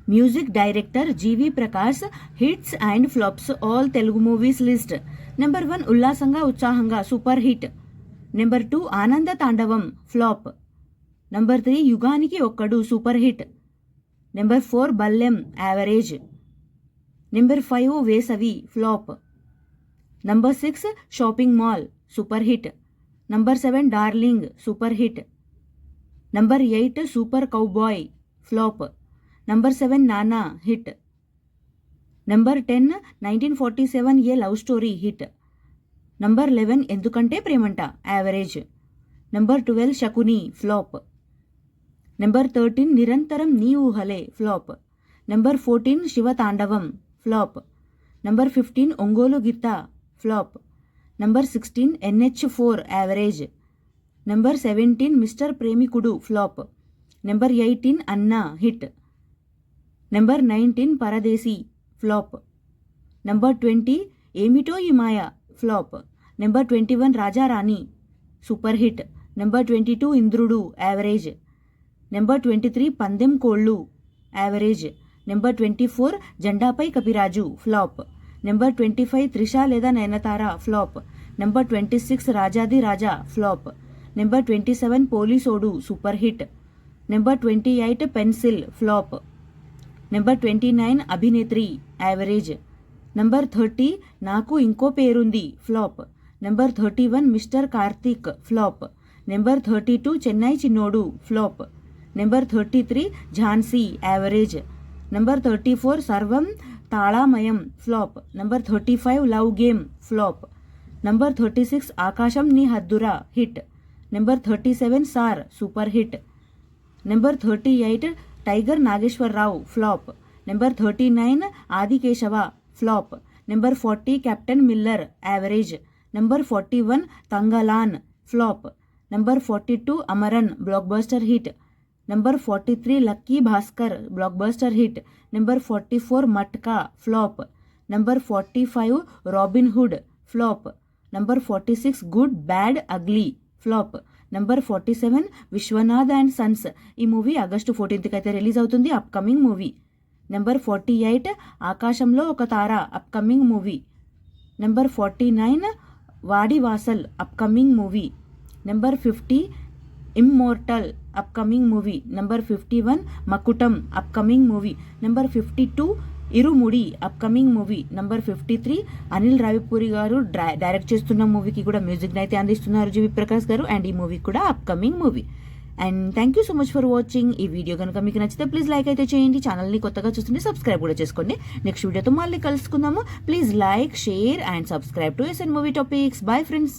Music director G.V. Prakash. Hits and flops all Telugu movies list. Number 1 Ullasanga Utsahanga super hit. Number 2 Ananda Tandavam flop. Number 3 Yuganiki Okkadu super hit. Number 4 Ballem average. Number 5 Vesavi flop. Number 6 Shopping Mall super hit. Number 7 Darling super hit. Number 8 Super Cowboy flop. Number 7 Nana hit. Number 10 1947 A Love Story hit. Number 11 Endukante Premanta average. Number 12 Shakuni flop. Number 13 Nirantaram Nee Uhale flop. Number 14 Shiva Tandavam flop. Number 15 Ongolu Gitta flop. Number 16 NH4 average. Number 17 Mr. Premikudu flop. Number 18 Anna hit. Number 19 Paradesi flop. Number 20 Emito Imaya flop. Number 21 Raja Rani super hit. Number 22 Indrudu average. Number 23 Pandem Kollu average. Number 24 Jandapai Kapiraju flop. Number 25 Trisha Leda Nayanatara flop. Number 26 Rajadi Raja flop. Number 27 Police Odu super hit. Number 28 Pencil flop. Number 29 Abhinetri average. Number 30 Naku Inko Perundi flop. Number 31 Mr. Karthik flop. Number 32 Chennai Chinodu flop. Number 33 Jhansi average. Number 34 Sarvam Talamayam flop. Number 35 Love Game flop. Number 36 Akasham Ni Haddura hit. Number 37 Sar super hit. Number 38 Tiger Nageshwar Rao flop. Number 39 Adi Keshava flop. Number 40 Captain Miller average. Number 41 Tangalan flop. Number 42 Amaran blockbuster hit. Number 43 Lucky Bhaskar blockbuster hit. Number 44 Matka flop. Number 45 Robin Hood flop. Number 46 Good Bad Ugly flop. Number 47 Vishwanath and sons. ఈ movie August 14th అయితే release అవుతుంది, upcoming movie. Number 48 ఆకాశంలో ఒక తార, upcoming movie. Number 49 Vaadi Vaasal, upcoming movie. Number 50 immortal, upcoming movie. Number 51 Makutam, upcoming movie. Number 52 Irumudi, upcoming movie. Number 53 Anil Ravipudi garu direct చేస్తున్న మూవీకి కూడా music అయితే అందిస్తున్నారు జీవి ప్రకాష్ గారు, అండ్ ఈ మూవీ కూడా upcoming movie. And thank you so much for watching. ఈ వీడియో కనుక మీకు నచ్చితే ప్లీజ్ లైక్ అయితే చేయండి. ఛానల్ని కొత్తగా చూస్తుంటే సబ్స్క్రైబ్ కూడా చేసుకోండి. నెక్స్ట్ వీడియోతో మళ్ళీ కలుసుకుందాము. Please like, share and subscribe to SN movie topics. Bye friends.